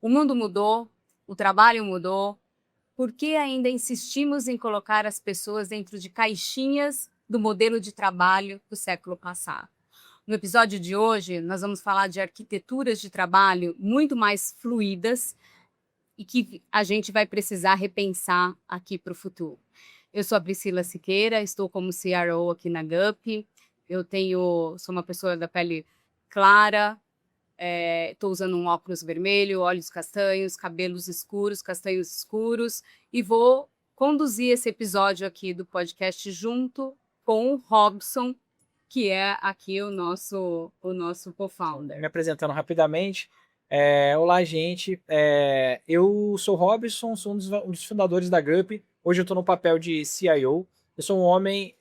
O mundo mudou, o trabalho mudou. Por que ainda insistimos em colocar as pessoas dentro de caixinhas do modelo de trabalho do século passado? No episódio de hoje, nós vamos falar de arquiteturas de trabalho muito mais fluídas e que a gente vai precisar repensar aqui para o futuro. Eu sou a Priscila Siqueira, estou como CRO aqui na GUP. Sou uma pessoa da pele clara, estou usando um óculos vermelho, olhos castanhos, cabelos escuros, castanhos escuros, e vou conduzir esse episódio aqui do podcast junto com o Robson, que é aqui o nosso co-founder. Me apresentando rapidamente. Olá, gente. Eu sou o Robson, sou um dos fundadores da GUP. Hoje eu estou no papel de CIO. Eu sou um homem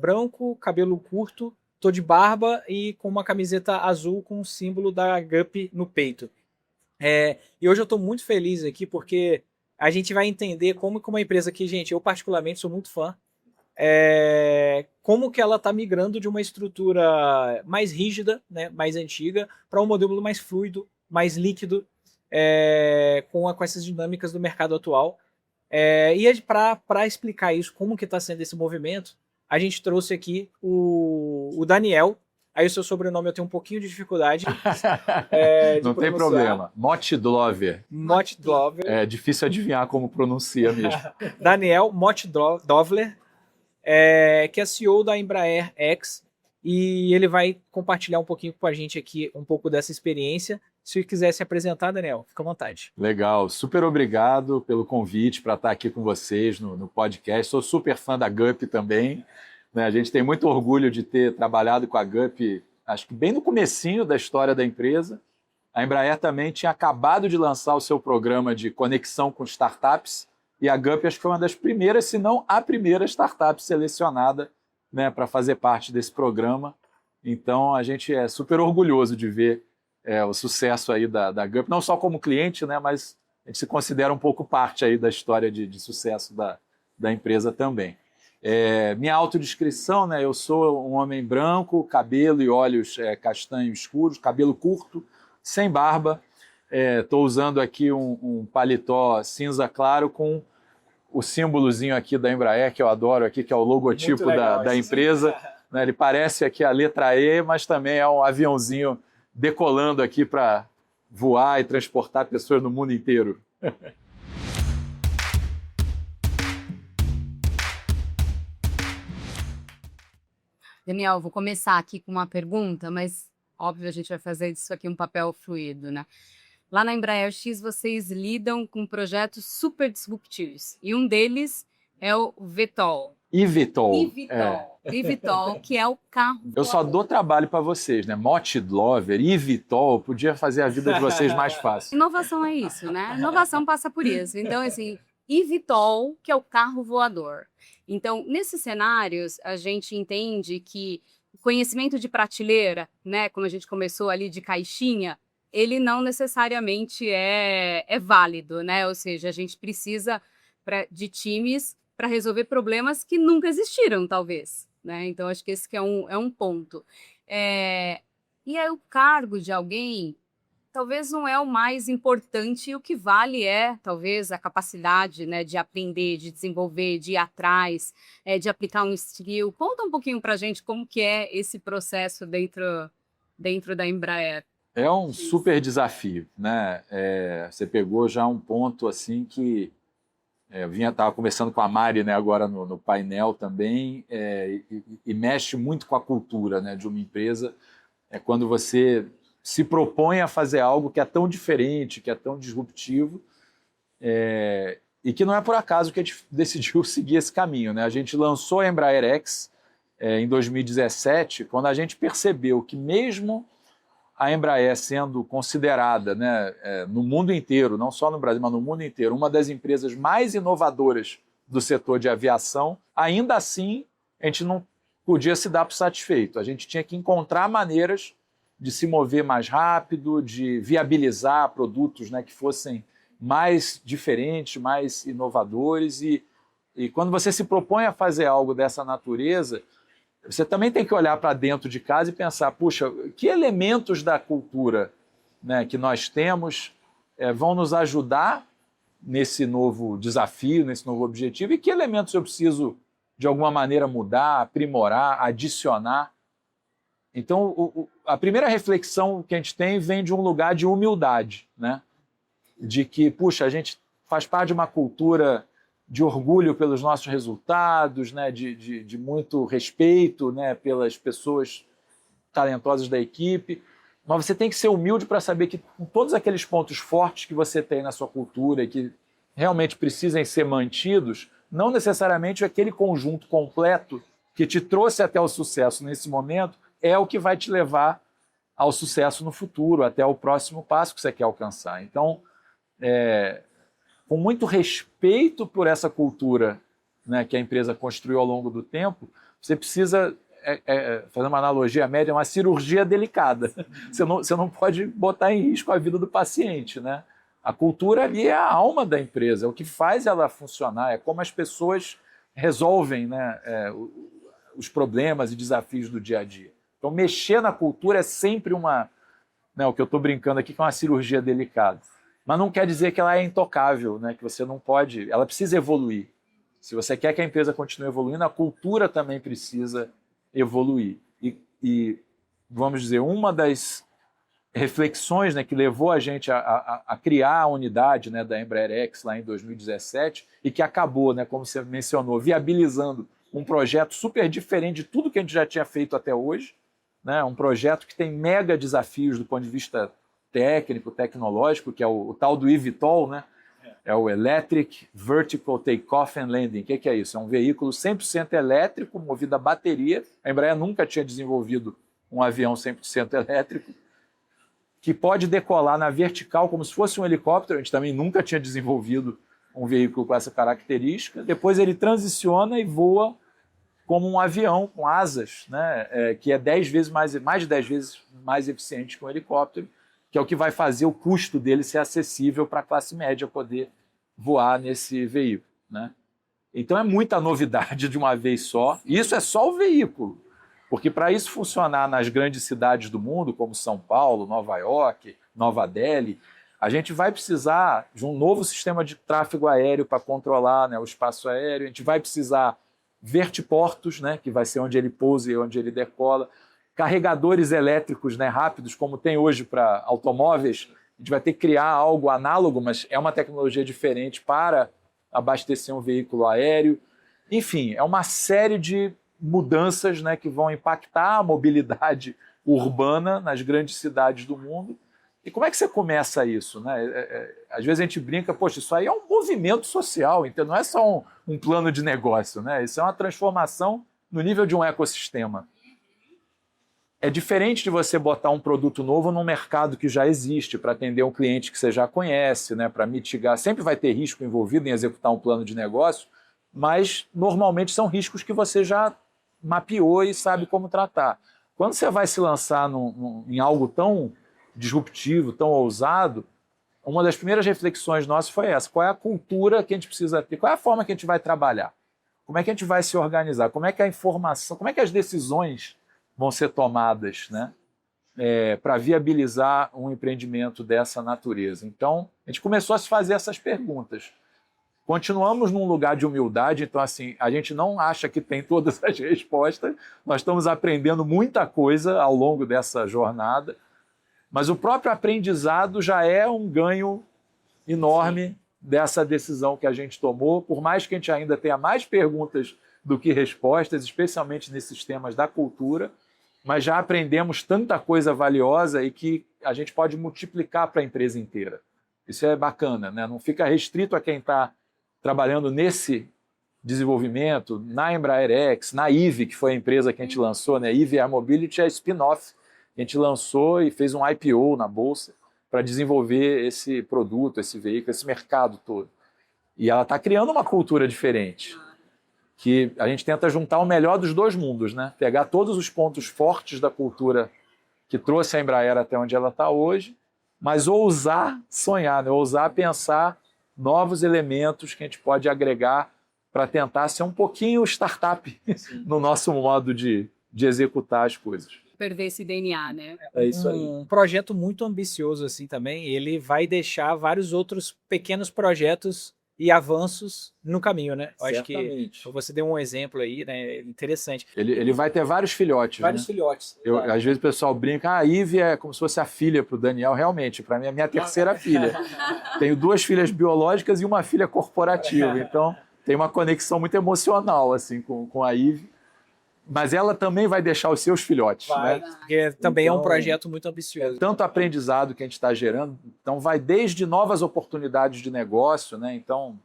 branco, cabelo curto, estou de barba e com uma camiseta azul com o símbolo da GUP no peito. E hoje eu estou muito feliz aqui porque a gente vai entender como que uma empresa que, gente, eu particularmente sou muito fã, como que ela está migrando de uma estrutura mais rígida, né, mais antiga, para um modelo mais fluido, mais líquido, com essas dinâmicas do mercado atual. E para explicar isso, como que está sendo esse movimento, a gente trouxe aqui o Daniel. Aí o seu sobrenome eu tenho um pouquinho de dificuldade. Não tem problema. Mottdlover. Mottdlover. É difícil adivinhar como pronuncia mesmo. Daniel Mottdlover, que é CEO da Embraer X, e ele vai compartilhar um pouquinho com a gente aqui um pouco dessa experiência. Se quiser se apresentar, Daniel, fica à vontade. Legal, super obrigado pelo convite para estar aqui com vocês no podcast. Sou super fã da GUP também, né? A gente tem muito orgulho de ter trabalhado com a GUP, acho que bem no comecinho da história da empresa. A Embraer também tinha acabado de lançar o seu programa de conexão com startups, e a GUP acho que foi uma das primeiras, se não a primeira startup selecionada, né, para fazer parte desse programa. Então a gente é super orgulhoso de ver o sucesso aí da GUP, não só como cliente, né, mas a gente se considera um pouco parte aí da história de sucesso da empresa também. Minha autodescrição, né, eu sou um homem branco, cabelo e olhos castanhos escuros, cabelo curto, sem barba. Estou usando aqui um paletó cinza claro com o símbolozinho aqui da Embraer, que eu adoro aqui, que é o logotipo da empresa. Né, ele parece aqui a letra E, mas também é um aviãozinho decolando aqui para voar e transportar pessoas no mundo inteiro. Daniel, vou começar aqui com uma pergunta, mas óbvio a gente vai fazer disso aqui um papel fluido, né? Lá na Embraer X vocês lidam com projetos super disruptivos e um deles é o VTOL. eVTOL. eVTOL, que é o carro. Eu só dou trabalho para vocês, né? Mottdlover, eVTOL, podia fazer a vida de vocês mais fácil. Inovação é isso, né? Inovação passa por isso. Então, assim, eVTOL, que é o carro voador. Então, nesses cenários, a gente entende que o conhecimento de prateleira, né, como a gente começou ali de caixinha, ele não necessariamente é válido, né? Ou seja, a gente precisa de times para resolver problemas que nunca existiram, talvez, né? Então, acho que esse que é um ponto. E aí, o cargo de alguém talvez não é o mais importante, e o que vale talvez, a capacidade, né, de aprender, de desenvolver, de ir atrás, de aplicar um skill. Conta um pouquinho para a gente como que é esse processo dentro da Embraer. É um super desafio, né? Você pegou já um ponto assim que eu estava conversando com a Mari, né, agora no painel também, e mexe muito com a cultura, né, de uma empresa. É quando você se propõe a fazer algo que é tão diferente, que é tão disruptivo, e que não é por acaso que a gente decidiu seguir esse caminho, né? A gente lançou a Embraer X em 2017, quando a gente percebeu que mesmo a Embraer sendo considerada, né, no mundo inteiro, não só no Brasil, mas no mundo inteiro, uma das empresas mais inovadoras do setor de aviação, ainda assim a gente não podia se dar por satisfeito. A gente tinha que encontrar maneiras de se mover mais rápido, de viabilizar produtos, né, que fossem mais diferentes, mais inovadores. E quando você se propõe a fazer algo dessa natureza, você também tem que olhar para dentro de casa e pensar, puxa, que elementos da cultura, né, que nós temos vão nos ajudar nesse novo desafio, nesse novo objetivo, e que elementos eu preciso, de alguma maneira, mudar, aprimorar, adicionar. Então, a primeira reflexão que a gente tem vem de um lugar de humildade, né? De que, puxa, a gente faz parte de uma cultura de orgulho pelos nossos resultados, né? de muito respeito, né? Pelas pessoas talentosas da equipe, mas você tem que ser humilde para saber que com todos aqueles pontos fortes que você tem na sua cultura e que realmente precisam ser mantidos, não necessariamente aquele conjunto completo que te trouxe até o sucesso nesse momento é o que vai te levar ao sucesso no futuro, até o próximo passo que você quer alcançar. Então, com muito respeito por essa cultura, né, que a empresa construiu ao longo do tempo, você precisa, fazendo uma analogia média, uma cirurgia delicada. Você não pode botar em risco a vida do paciente, né? A cultura ali é a alma da empresa, é o que faz ela funcionar, é como as pessoas resolvem, né, os problemas e desafios do dia a dia. Então, mexer na cultura é sempre né, o que eu estou brincando aqui, que é uma cirurgia delicada. Mas não quer dizer que ela é intocável, né, que você não pode... Ela precisa evoluir. Se você quer que a empresa continue evoluindo, a cultura também precisa evoluir. E vamos dizer, uma das reflexões, né, que levou a gente a criar a unidade, né, da Embraer X lá em 2017 e que acabou, né, como você mencionou, viabilizando um projeto super diferente de tudo que a gente já tinha feito até hoje, né, um projeto que tem mega desafios do ponto de vista técnico, tecnológico, que é o tal do eVTOL, né? É o Electric Vertical Takeoff and Landing. O que é isso? É um veículo 100% elétrico, movido a bateria. A Embraer nunca tinha desenvolvido um avião 100% elétrico, que pode decolar na vertical como se fosse um helicóptero. A gente também nunca tinha desenvolvido um veículo com essa característica. Depois ele transiciona e voa como um avião com asas, né? Que é mais de 10 vezes mais eficiente que um helicóptero, que é o que vai fazer o custo dele ser acessível para a classe média poder voar nesse veículo, né? Então é muita novidade de uma vez só. E isso é só o veículo, porque para isso funcionar nas grandes cidades do mundo, como São Paulo, Nova York, Nova Delhi, a gente vai precisar de um novo sistema de tráfego aéreo para controlar, né, o espaço aéreo. A gente vai precisar vertiportos, né, que vai ser onde ele pousa e onde ele decola. Carregadores elétricos, né, rápidos, como tem hoje para automóveis. A gente vai ter que criar algo análogo, mas é uma tecnologia diferente para abastecer um veículo aéreo. Enfim, é uma série de mudanças, né, que vão impactar a mobilidade urbana nas grandes cidades do mundo. E como é que você começa isso, né? Às vezes a gente brinca, poxa, isso aí é um movimento social, então não é só um plano de negócio, né? Isso é uma transformação no nível de um ecossistema. É diferente de você botar um produto novo num mercado que já existe, para atender um cliente que você já conhece, né, para mitigar. Sempre vai ter risco envolvido em executar um plano de negócio, mas normalmente são riscos que você já mapeou e sabe como tratar. Quando você vai se lançar em algo tão disruptivo, tão ousado, uma das primeiras reflexões nossas foi essa: qual é a cultura que a gente precisa ter, qual é a forma que a gente vai trabalhar, como é que a gente vai se organizar, como é que a informação, como é que as decisões vão ser tomadas, né, para viabilizar um empreendimento dessa natureza. Então, a gente começou a se fazer essas perguntas. Continuamos num lugar de humildade, então, assim, a gente não acha que tem todas as respostas, nós estamos aprendendo muita coisa ao longo dessa jornada, mas o próprio aprendizado já é um ganho enorme dessa decisão que a gente tomou, por mais que a gente ainda tenha mais perguntas do que respostas, especialmente nesses temas da cultura, mas já aprendemos tanta coisa valiosa e que a gente pode multiplicar para a empresa inteira. Isso é bacana, né? Não fica restrito a quem está trabalhando nesse desenvolvimento, na Embraer X, na IVE, que foi a empresa que a gente lançou, né? IVE Air Mobility é spin-off. A gente lançou e fez um IPO na Bolsa para desenvolver esse produto, esse veículo, esse mercado todo. E ela está criando uma cultura diferente, que a gente tenta juntar o melhor dos dois mundos, né? Pegar todos os pontos fortes da cultura que trouxe a Embraer até onde ela está hoje, mas ousar sonhar, né? Ousar pensar novos elementos que a gente pode agregar para tentar ser um pouquinho startup no nosso modo de executar as coisas. perder esse DNA, né? É isso aí. Um projeto muito ambicioso assim também, ele vai deixar vários outros pequenos projetos e avanços no caminho, né? Eu acho que Certamente. você deu um exemplo aí, né? Interessante. Ele vai ter vários filhotes, Vários né? filhotes. Às vezes o pessoal brinca, a Ivy é como se fosse a filha para o Daniel. Realmente, para mim é a minha terceira filha. Tenho 2 filhas biológicas e uma filha corporativa. Então, tem uma conexão muito emocional assim, com a Ivy. Mas ela também vai deixar os seus filhotes. Vai, Né? porque também é um Então, projeto muito ambicioso. Tanto aprendizado que a gente está gerando, então vai desde novas oportunidades de negócio, né? Então,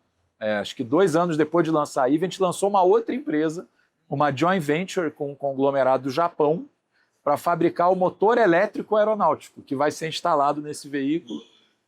acho que 2 anos depois de lançar a Ivy, a gente lançou uma outra empresa, uma joint venture com um conglomerado do Japão, para fabricar o motor elétrico aeronáutico, que vai ser instalado nesse veículo,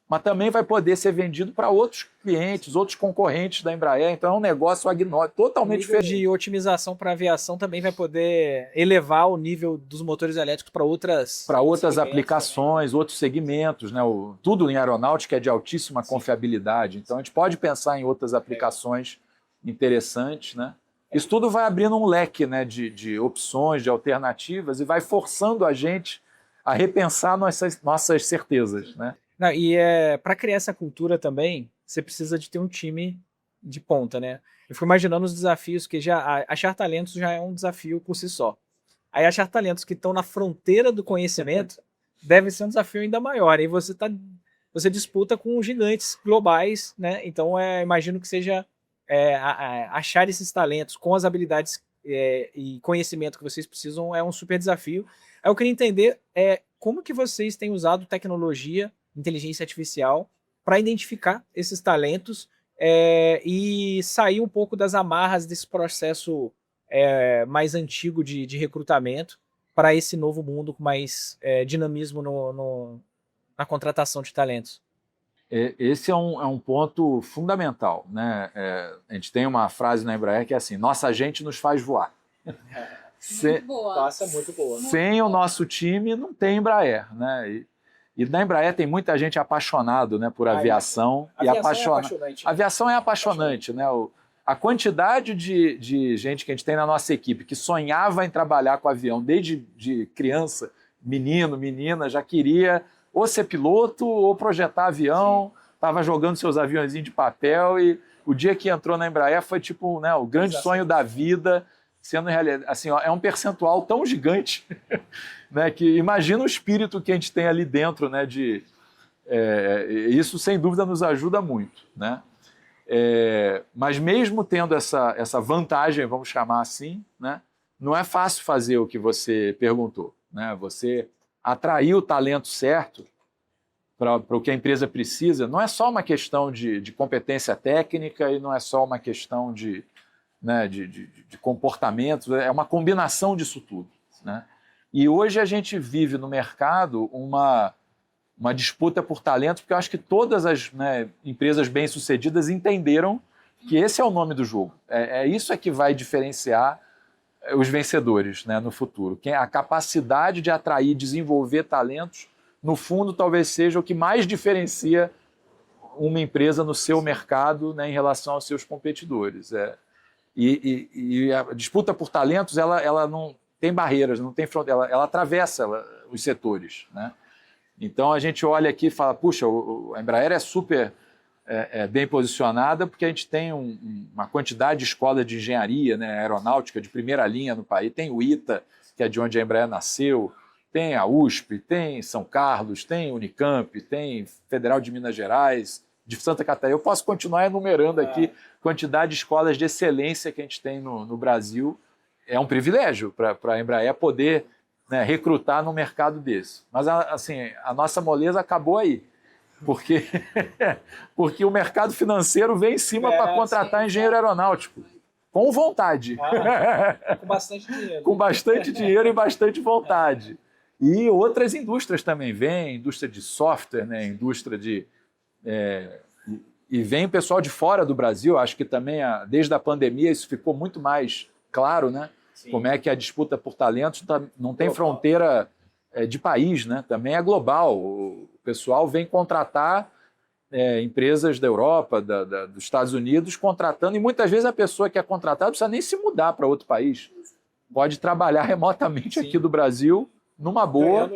mas também vai poder ser vendido para outros clientes, outros concorrentes da Embraer. Então é um negócio agnóstico, totalmente diferente. De otimização para aviação também vai poder elevar o nível dos motores elétricos para outras aplicações, também. Outros segmentos, né? Tudo em aeronáutica é de altíssima confiabilidade. Então a gente pode pensar em outras aplicações interessantes, né? Isso tudo vai abrindo um leque, né, de opções, de alternativas, e vai forçando a gente a repensar nossas certezas, né? Não, e para criar essa cultura também, você precisa de ter um time de ponta, né? Eu fico imaginando os desafios, que já achar talentos já é um desafio por si só. Aí achar talentos que estão na fronteira do conhecimento deve ser um desafio ainda maior. E você disputa com gigantes globais, né? Então imagino que seja achar esses talentos com as habilidades e conhecimento que vocês precisam é um super desafio. Aí eu queria entender como que vocês têm usado tecnologia, inteligência artificial, para identificar esses talentos e sair um pouco das amarras desse processo mais antigo de recrutamento para esse novo mundo com mais dinamismo na contratação de talentos. Esse é um ponto fundamental, né? A gente tem uma frase na Embraer que é assim: nossa gente nos faz voar. Muito boa. Nossa, muito boa. Sem o nosso time não tem Embraer, né? E na Embraer tem muita gente apaixonada, né, por aviação. A aviação é apaixonante, né? A quantidade de gente que a gente tem na nossa equipe que sonhava em trabalhar com avião desde de criança, menino, menina, já queria ou ser piloto ou projetar avião, estava jogando seus aviãozinhos de papel, e o dia que entrou na Embraer foi tipo, né, o grande sonho da vida sendo realidade. Assim, ó, é um percentual tão gigante, né, que imagina o espírito que a gente tem ali dentro, né, isso sem dúvida nos ajuda muito, né? Mas mesmo tendo essa vantagem, vamos chamar assim, né, não é fácil fazer o que você perguntou, né? Você atrair o talento certo para o que a empresa precisa não é só uma questão de competência técnica e não é só uma questão de comportamento, é uma combinação disso tudo, né? E hoje a gente vive no mercado uma disputa por talento, porque eu acho que todas as, né, empresas bem-sucedidas entenderam que esse é o nome do jogo. Isso que vai diferenciar os vencedores, né, no futuro. A capacidade de atrair e desenvolver talentos, no fundo, talvez seja o que mais diferencia uma empresa no seu mercado, né, em relação aos seus competidores. E a disputa por talentos, ela não tem barreiras, não tem fronteira, ela atravessa os setores, né? Então a gente olha aqui e fala, puxa, a Embraer é super bem posicionada porque a gente tem uma quantidade de escolas de engenharia, né, aeronáutica de primeira linha no país. Tem o ITA, que é de onde a Embraer nasceu, tem a USP, tem São Carlos, tem Unicamp, tem Federal de Minas Gerais, de Santa Catarina. Eu posso continuar enumerando aqui quantidade de escolas de excelência que a gente tem no Brasil. É um privilégio para a Embraer poder, né, recrutar num mercado desse. Mas assim, a nossa moleza acabou aí. Porque o mercado financeiro vem em cima para contratar engenheiro aeronáutico. Com vontade. Com bastante dinheiro. Com bastante dinheiro e bastante vontade. E outras indústrias também vêm, indústria de software, né, indústria de... e vem pessoal de fora do Brasil. Acho que também, desde a pandemia, isso ficou muito mais claro, né? Sim. Como é que a disputa por talentos não tem fronteira de país, né? Também é global. O pessoal vem contratar empresas da Europa, dos Estados Unidos, contratando, e muitas vezes a pessoa que é contratada não precisa nem se mudar para outro país. Pode trabalhar remotamente aqui do Brasil, numa boa,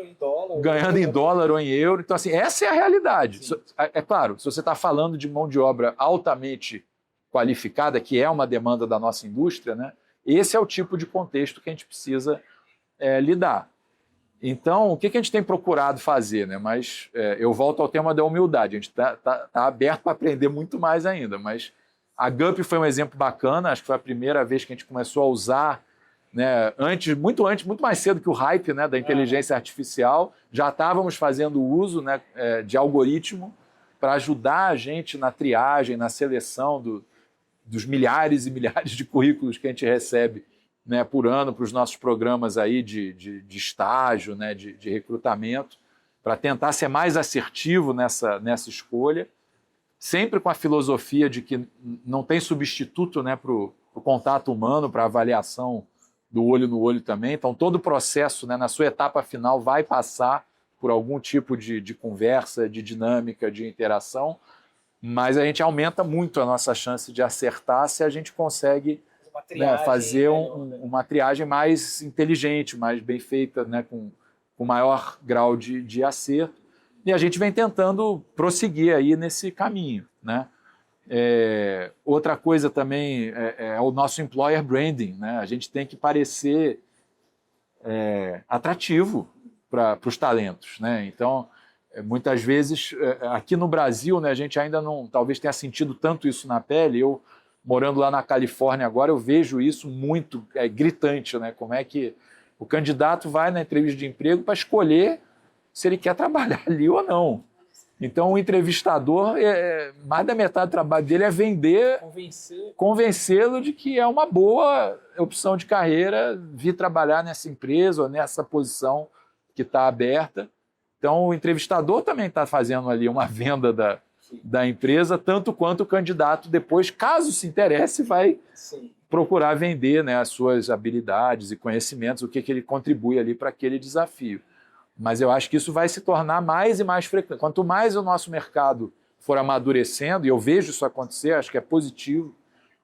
ganhando em dólar ou em euro. Então, assim, essa é a realidade. É claro, se você está falando de mão de obra altamente qualificada, que é uma demanda da nossa indústria, né, esse é o tipo de contexto que a gente precisa lidar. Então, o que a gente tem procurado fazer? Né? Mas eu volto ao tema da humildade. A gente está aberto para aprender muito mais ainda, mas a GUP foi um exemplo bacana, acho que foi a primeira vez que a gente começou a usar, né, muito mais cedo que o hype, né, da inteligência artificial, já estávamos fazendo uso, né, de algoritmo para ajudar a gente na triagem, na seleção dos milhares e milhares de currículos que a gente recebe, né, por ano para os nossos programas aí de estágio, né, de recrutamento, para tentar ser mais assertivo nessa escolha, sempre com a filosofia de que não tem substituto, né, para o contato humano, para a avaliação do olho no olho também. Então, todo o processo, né, na sua etapa final, vai passar por algum tipo de conversa, de dinâmica, de interação, mas a gente aumenta muito a nossa chance de acertar se a gente consegue, né, fazer uma triagem mais inteligente, mais bem feita, né, com maior grau de acerto. E a gente vem tentando prosseguir aí nesse caminho, né? Outra coisa também é o nosso employer branding, né? A gente tem que parecer atrativo para os talentos, né? Então, muitas vezes, aqui no Brasil, né, a gente ainda não, talvez tenha sentido tanto isso na pele. Eu, morando lá na Califórnia agora, eu vejo isso muito gritante, né? Como é que o candidato vai na entrevista de emprego para escolher se ele quer trabalhar ali ou não. Então, o entrevistador, mais da metade do trabalho dele é vender, convencê-lo de que é uma boa opção de carreira vir trabalhar nessa empresa ou nessa posição que está aberta. Então, o entrevistador também está fazendo ali uma venda da empresa, tanto quanto o candidato depois, caso se interesse, vai procurar vender, né, as suas habilidades e conhecimentos, o que ele contribui ali para aquele desafio. Mas eu acho que isso vai se tornar mais e mais frequente. Quanto mais o nosso mercado for amadurecendo, e eu vejo isso acontecer, acho que é positivo,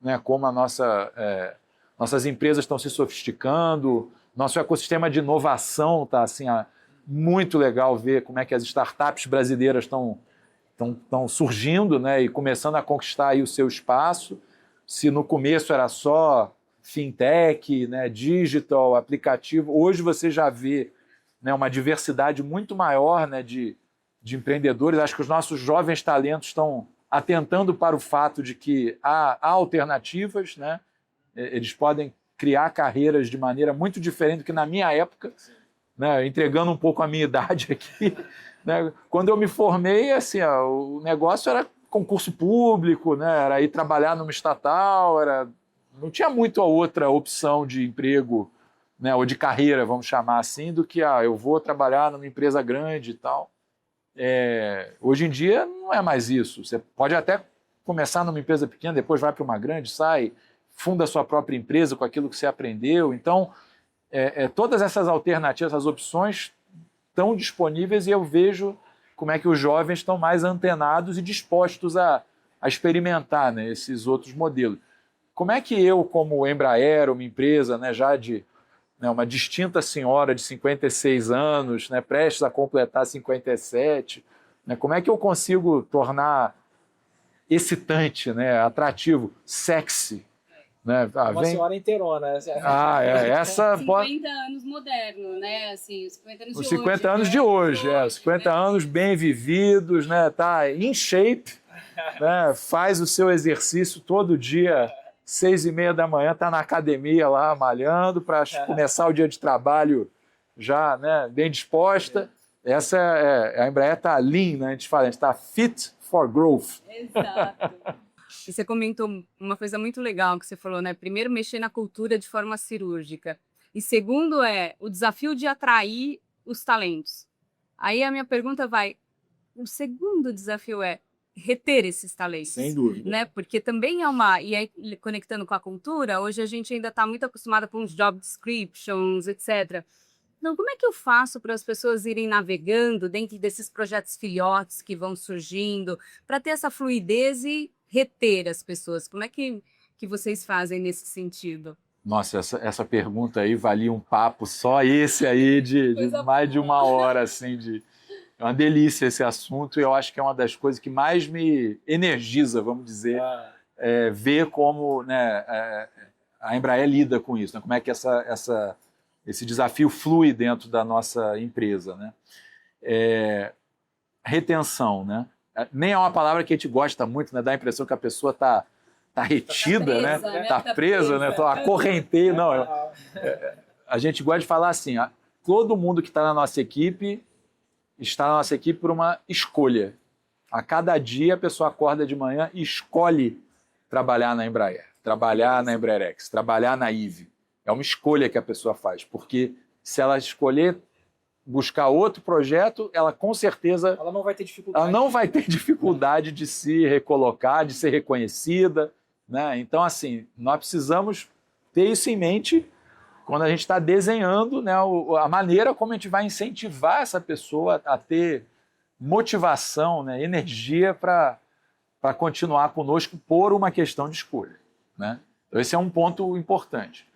né, como nossas empresas estão se sofisticando, nosso ecossistema de inovação está assim, muito legal ver como é que as startups brasileiras estão surgindo, né, e começando a conquistar aí o seu espaço. Se no começo era só fintech, né, digital, aplicativo, hoje você já vê, né, uma diversidade muito maior, né, de empreendedores. Acho que os nossos jovens talentos estão atentando para o fato de que há alternativas, né? Eles podem criar carreiras de maneira muito diferente do que na minha época, né, entregando um pouco a minha idade aqui. Né? Quando eu me formei, assim, o negócio era concurso público, né? Era ir trabalhar numa estatal, não tinha muito a outra opção de emprego, né, ou de carreira, vamos chamar assim, do que eu vou trabalhar numa empresa grande e tal. Hoje em dia não é mais isso. Você pode até começar numa empresa pequena, depois vai para uma grande, sai, funda a sua própria empresa com aquilo que você aprendeu. Então, todas essas alternativas, essas opções estão disponíveis, e eu vejo como é que os jovens estão mais antenados e dispostos a experimentar, né, esses outros modelos. Como é que eu, como Embraer, uma empresa, né, já de uma distinta senhora de 56 anos, né, prestes a completar 57, né, como é que eu consigo tornar excitante, né, atrativo, sexy? Né? Uma senhora inteirona. Essa 50 anos moderno, né? Assim, 50 anos de os 50 hoje, anos né? de hoje, 50 anos bem vividos, né? Tá in shape, né? Faz o seu exercício todo dia, 6h30 da manhã, está na academia lá, malhando, para começar o dia de trabalho já, né, bem disposta. Essa a Embraer está lean, né? A gente está fit for growth. Exato. E você comentou uma coisa muito legal que você falou, né? Primeiro, mexer na cultura de forma cirúrgica. E segundo, o desafio de atrair os talentos. Aí a minha pergunta o segundo desafio é reter esses talentos. Sem dúvida. Né? Porque também e aí conectando com a cultura, hoje a gente ainda está muito acostumada com os job descriptions, etc. Então, como é que eu faço para as pessoas irem navegando dentro desses projetos filhotes que vão surgindo, para ter essa fluidez e reter as pessoas? Como é que vocês fazem nesse sentido? Nossa, essa pergunta aí valia um papo só esse aí de mais de uma hora, assim, é uma delícia esse assunto e eu acho que é uma das coisas que mais me energiza, vamos dizer, ver como, né, a Embraer lida com isso, né? Como é que esse desafio flui dentro da nossa empresa, né? Retenção, né? Nem é uma palavra que a gente gosta muito, né? Dá a impressão que a pessoa está retida, presa, né? Tá presa, né? Tá acorrenteia. Não, a gente gosta de falar assim, todo mundo que está na nossa equipe está na nossa equipe por uma escolha. A cada dia a pessoa acorda de manhã e escolhe trabalhar na Embraer, trabalhar na Embraerex, trabalhar na IVE. É uma escolha que a pessoa faz, porque se ela escolher buscar outro projeto, ela com certeza Ela não vai ter dificuldade. ela não vai ter dificuldade de se recolocar, de ser reconhecida, né? Então, assim, nós precisamos ter isso em mente quando a gente está desenhando, né, a maneira como a gente vai incentivar essa pessoa a ter motivação, né, energia para continuar conosco por uma questão de escolha, né? Então, esse é um ponto importante.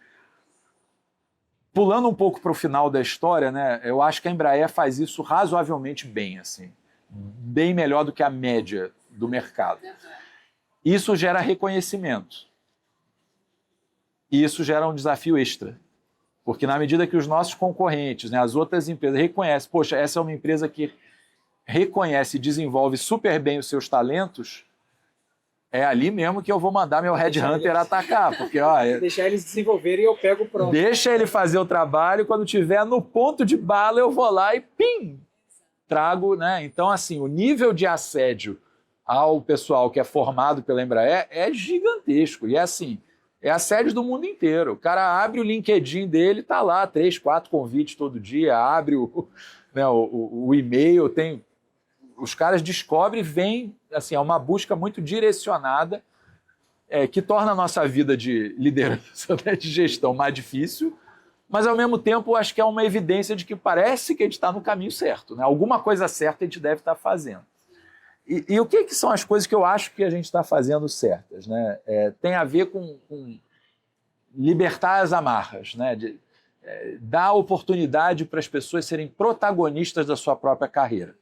Pulando um pouco para o final da história, né, eu acho que a Embraer faz isso razoavelmente bem, assim, bem melhor do que a média do mercado. Isso gera reconhecimento. E isso gera um desafio extra. Porque na medida que os nossos concorrentes, né, as outras empresas reconhecem, poxa, essa é uma empresa que reconhece e desenvolve super bem os seus talentos, é ali mesmo que eu vou mandar meu headhunter atacar, porque deixar eles desenvolverem e eu pego pronto. Deixa ele fazer o trabalho, quando tiver no ponto de bala eu vou lá e pim, trago, né? Então, assim, o nível de assédio ao pessoal que é formado pela Embraer é gigantesco, e é assim, é assédio do mundo inteiro. O cara abre o LinkedIn dele, tá lá 3, 4 convites todo dia, abre o e-mail, tem... Os caras descobrem e vêm, assim, é uma busca muito direcionada que torna a nossa vida de liderança, né, de gestão mais difícil, mas ao mesmo tempo acho que é uma evidência de que parece que a gente está no caminho certo, né? Alguma coisa certa a gente deve estar fazendo. E o que são as coisas que eu acho que a gente está fazendo certas, né? Tem a ver com libertar as amarras, né? Dar oportunidade para as pessoas serem protagonistas da sua própria carreira.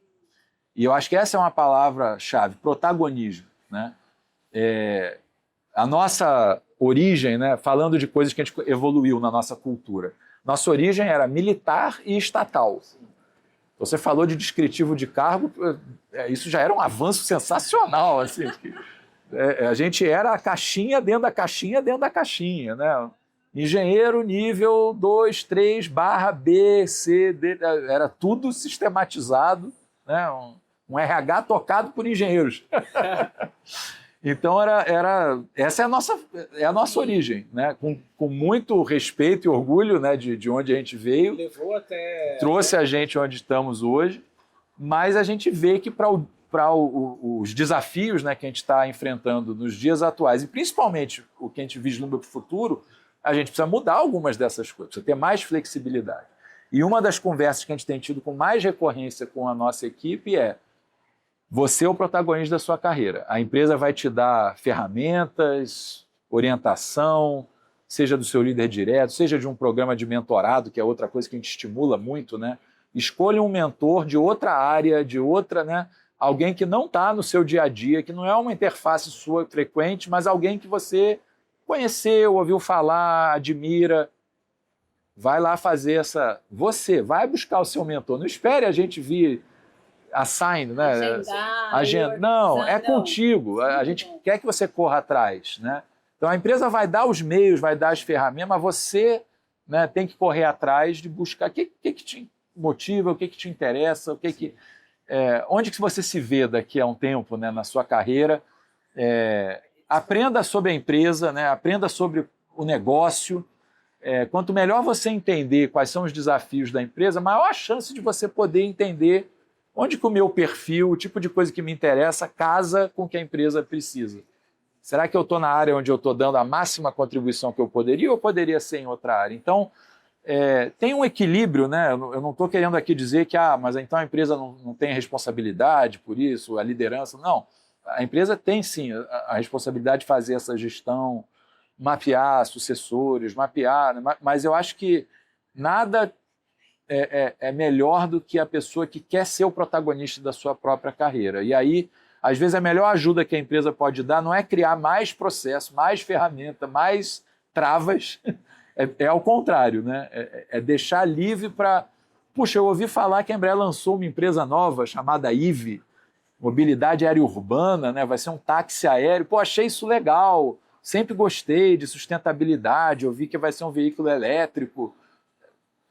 E eu acho que essa é uma palavra-chave, protagonismo, né? A nossa origem, né, falando de coisas que a gente evoluiu na nossa cultura, nossa origem era militar e estatal. Você falou de descritivo de cargo, isso já era um avanço sensacional. Assim, a gente era a caixinha dentro da caixinha dentro da caixinha, né? Engenheiro nível 2, 3, barra B, C, D, era tudo sistematizado, né? Um RH tocado por engenheiros. Então, essa é a nossa origem, né? Com muito respeito e orgulho, né, de onde a gente veio. Trouxe a gente onde estamos hoje, mas a gente vê que para os desafios, né, que a gente está enfrentando nos dias atuais, e principalmente o que a gente vislumbra para o futuro, a gente precisa mudar algumas dessas coisas, precisa ter mais flexibilidade. E uma das conversas que a gente tem tido com mais recorrência com a nossa equipe é: você é o protagonista da sua carreira. A empresa vai te dar ferramentas, orientação, seja do seu líder direto, seja de um programa de mentorado, que é outra coisa que a gente estimula muito, né? Escolha um mentor de outra área, de outra, né? Alguém que não está no seu dia a dia, que não é uma interface sua frequente, mas alguém que você conheceu, ouviu falar, admira. Vai lá fazer Você vai buscar o seu mentor. Não espere a gente vir assign, né? Agenda. Não, é contigo. A gente quer que você corra atrás, né? Então a empresa vai dar os meios, vai dar as ferramentas, mas você, né, tem que correr atrás de buscar o que te motiva, o que te interessa, onde que você se vê daqui a um tempo, né, na sua carreira. Aprenda sobre a empresa, né? Aprenda sobre o negócio. Quanto melhor você entender quais são os desafios da empresa, maior a chance de você poder entender onde que o meu perfil, o tipo de coisa que me interessa, casa com o que a empresa precisa. Será que eu estou na área onde eu estou dando a máxima contribuição que eu poderia, ou poderia ser em outra área? Então, tem um equilíbrio, né? Eu não estou querendo aqui dizer que mas então a empresa não tem responsabilidade por isso, a liderança. Não, a empresa tem sim a responsabilidade de fazer essa gestão, mapear sucessores, mapear, né? Mas eu acho que nada é melhor do que a pessoa que quer ser o protagonista da sua própria carreira. E aí, às vezes, a melhor ajuda que a empresa pode dar não é criar mais processo, mais ferramenta, mais travas, é ao contrário, né? É deixar livre para... Puxa, eu ouvi falar que a Embraer lançou uma empresa nova chamada IVE, Mobilidade Aérea Urbana, né? Vai ser um táxi aéreo. Pô, achei isso legal, sempre gostei de sustentabilidade, eu vi que vai ser um veículo elétrico.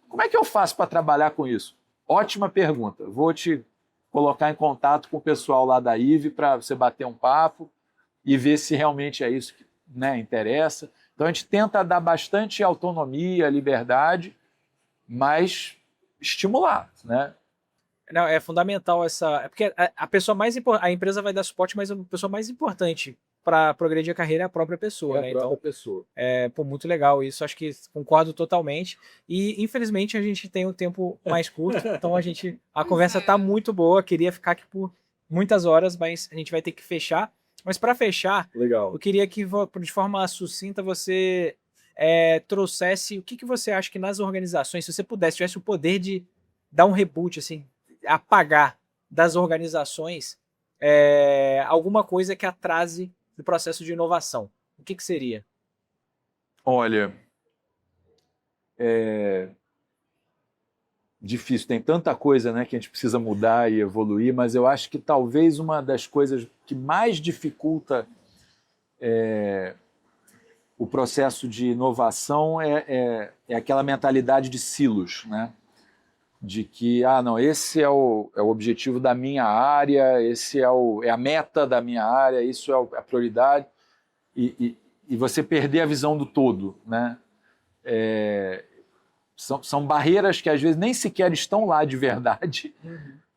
Como é que eu faço para trabalhar com isso? Ótima pergunta. Vou te colocar em contato com o pessoal lá da IVE para você bater um papo e ver se realmente é isso que, né, interessa. Então a gente tenta dar bastante autonomia, liberdade, mas estimular, né? Não, é fundamental essa. Porque a pessoa mais importante, a empresa vai dar suporte, mas a pessoa mais importante para progredir a carreira é a própria pessoa, né? Então, pessoa. pô, muito legal isso. Acho que concordo totalmente. E infelizmente a gente tem um tempo mais curto, então a conversa tá muito boa. Queria ficar aqui por muitas horas, mas a gente vai ter que fechar. Mas para fechar, Legal. eu queria que de forma sucinta você trouxesse o que você acha que nas organizações, se você tivesse o poder de dar um reboot, assim, apagar das organizações alguma coisa que atrase o processo de inovação. O que seria? Olha, difícil, tem tanta coisa, né, que a gente precisa mudar e evoluir, mas eu acho que talvez uma das coisas que mais dificulta o processo de inovação é aquela mentalidade de silos, né? De que, não, esse é o objetivo da minha área, esse é a meta da minha área, isso é a prioridade, e você perder a visão do todo, né? São barreiras que às vezes nem sequer estão lá de verdade,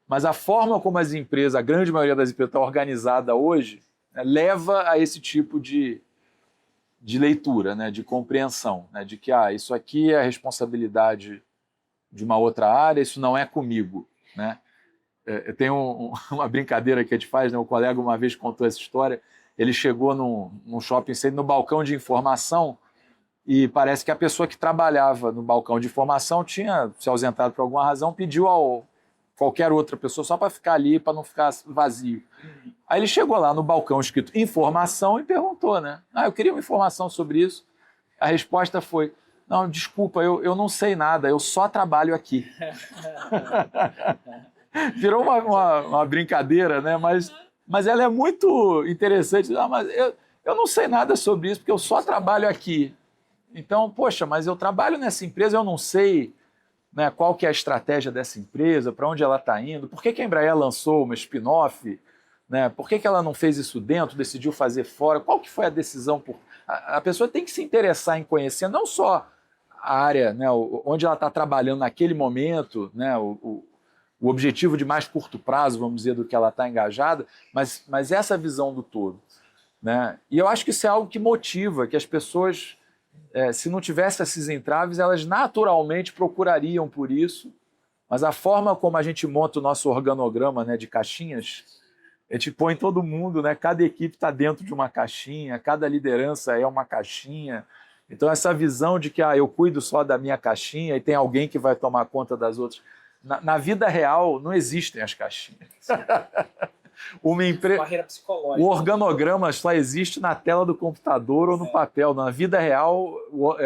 mas a forma como as empresas, a grande maioria das empresas está organizada hoje, né, leva a esse tipo de leitura, né, de compreensão, né, de que isso aqui é a responsabilidade de uma outra área, isso não é comigo, né? Eu tenho uma brincadeira que a gente faz, né? O colega uma vez contou essa história, ele chegou num shopping center, no balcão de informação, e parece que a pessoa que trabalhava no balcão de informação tinha se ausentado por alguma razão, pediu a qualquer outra pessoa só para ficar ali, para não ficar vazio. Aí ele chegou lá no balcão escrito informação e perguntou, né? Eu queria uma informação sobre isso. A resposta foi: não, desculpa, eu não sei nada, eu só trabalho aqui. Virou uma brincadeira, né? Mas ela é muito interessante. Mas eu não sei nada sobre isso, porque eu só trabalho aqui. Então, poxa, mas eu trabalho nessa empresa, eu não sei, né, qual que é a estratégia dessa empresa, para onde ela está indo, por que a Embraer lançou uma spin-off, né? Por que ela não fez isso dentro, decidiu fazer fora, qual que foi a decisão? A pessoa tem que se interessar em conhecer não só a área, né, onde ela está trabalhando naquele momento, né, o objetivo de mais curto prazo, vamos dizer, do que ela está engajada, mas essa visão do todo, né? E eu acho que isso é algo que motiva, que as pessoas, se não tivesse esses entraves, elas naturalmente procurariam por isso, mas a forma como a gente monta o nosso organograma, né, de caixinhas, a gente põe todo mundo, né, cada equipe está dentro de uma caixinha, cada liderança é uma caixinha. Então essa visão de que eu cuido só da minha caixinha e tem alguém que vai tomar conta das outras, na vida real não existem as caixinhas. Barreira psicológica. O organograma só existe na tela do computador ou no papel. Na vida real,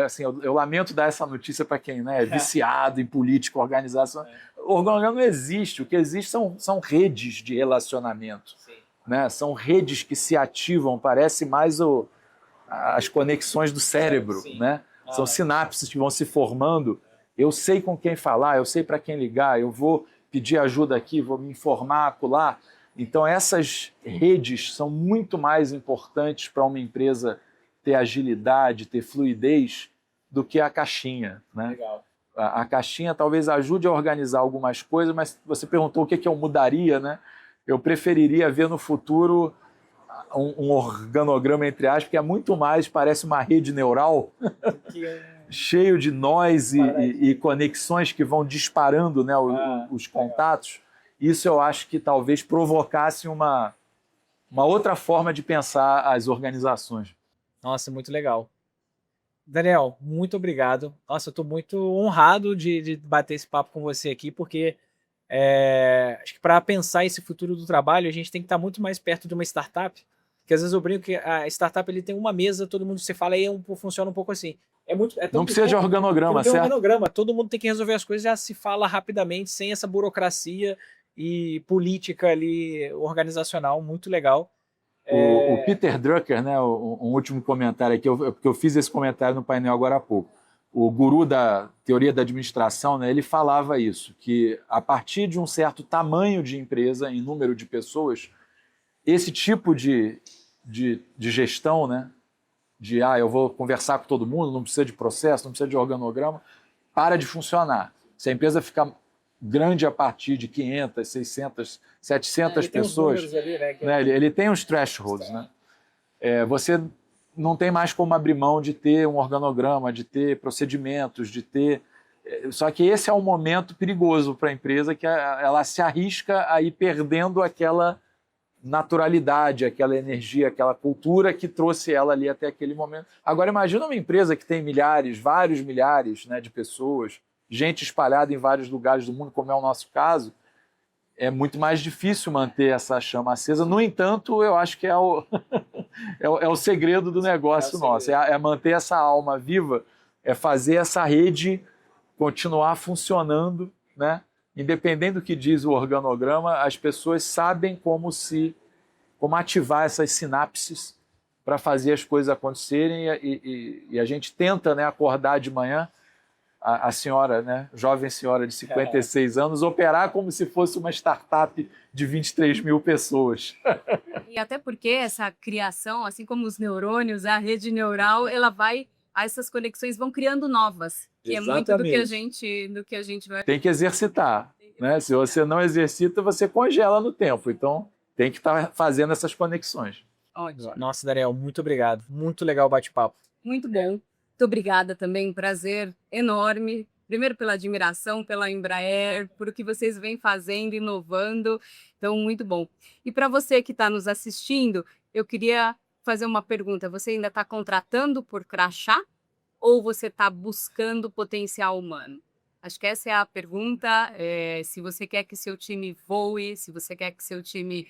assim, eu lamento dar essa notícia para quem, né, é viciado em política, organização. O organograma não existe. O que existe são redes de relacionamento. Né? São redes que se ativam, parece mais as conexões do cérebro. Né? São sinapses que vão se formando. Eu sei com quem falar, eu sei para quem ligar, eu vou pedir ajuda aqui, vou me informar acolá. Então essas redes são muito mais importantes para uma empresa ter agilidade, ter fluidez, do que a caixinha. Né? Legal. A caixinha talvez ajude a organizar algumas coisas, mas você perguntou o que eu mudaria, né? Eu preferiria ver no futuro um organograma, entre aspas, que é muito mais, parece uma rede neural, cheio de nós e conexões que vão disparando, né, os contatos. Isso eu acho que talvez provocasse uma outra forma de pensar as organizações. Nossa, muito legal. Daniel, muito obrigado. Nossa, eu estou muito honrado de bater esse papo com você aqui, porque acho que para pensar esse futuro do trabalho, a gente tem que estar muito mais perto de uma startup, porque às vezes eu brinco que a startup ele tem uma mesa, todo mundo, você fala aí, funciona um pouco assim. É tão Não precisa de pequeno que organograma, não tem um certo? organograma, todo mundo tem que resolver as coisas, já se fala rapidamente, sem essa burocracia e política ali organizacional, muito legal. O Peter Drucker, né, um último comentário aqui, porque eu fiz esse comentário no painel agora há pouco. O guru da teoria da administração, né, ele falava isso, que a partir de um certo tamanho de empresa, em número de pessoas, esse tipo de gestão, né, eu vou conversar com todo mundo, não precisa de processo, não precisa de organograma, para de funcionar. Se a empresa ficar grande a partir de 500, 600, 700 pessoas, Ali, né, ele tem os thresholds, né? Você não tem mais como abrir mão de ter um organograma, de ter procedimentos, de ter... Só que esse é um momento perigoso para a empresa, que ela se arrisca a ir perdendo aquela naturalidade, aquela energia, aquela cultura que trouxe ela ali até aquele momento. Agora imagina uma empresa que tem milhares, vários milhares, né, de pessoas, gente espalhada em vários lugares do mundo, como é o nosso caso, é muito mais difícil manter essa chama acesa. No entanto, eu acho que é o segredo do negócio nosso, é manter essa alma viva, é fazer essa rede continuar funcionando, né? Independente do que diz o organograma, as pessoas sabem como ativar essas sinapses para fazer as coisas acontecerem e a gente tenta, né, acordar de manhã, a senhora, né, jovem senhora de 56 anos, operar como se fosse uma startup de 23 mil pessoas. E até porque essa criação, assim como os neurônios, a rede neural, essas conexões vão criando novas, que é muito do que a gente vai... Tem que exercitar, né? Se você não exercita, você congela no tempo. Então, tem que estar fazendo essas conexões. Ótimo. Nossa, Daniel, muito obrigado. Muito legal o bate-papo. Muito bom. Muito obrigada também, um prazer enorme. Primeiro pela admiração, pela Embraer, por o que vocês vêm fazendo, inovando. Então, muito bom. E para você que está nos assistindo, eu queria fazer uma pergunta. Você ainda está contratando por crachá ou você está buscando potencial humano? Acho que essa é a pergunta. Se você quer que seu time voe, se você quer que seu time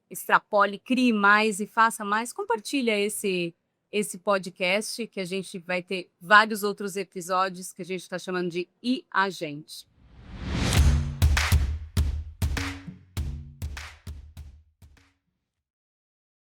extrapole, crie mais e faça mais, compartilha esse podcast, que a gente vai ter vários outros episódios que a gente está chamando de E a Gente.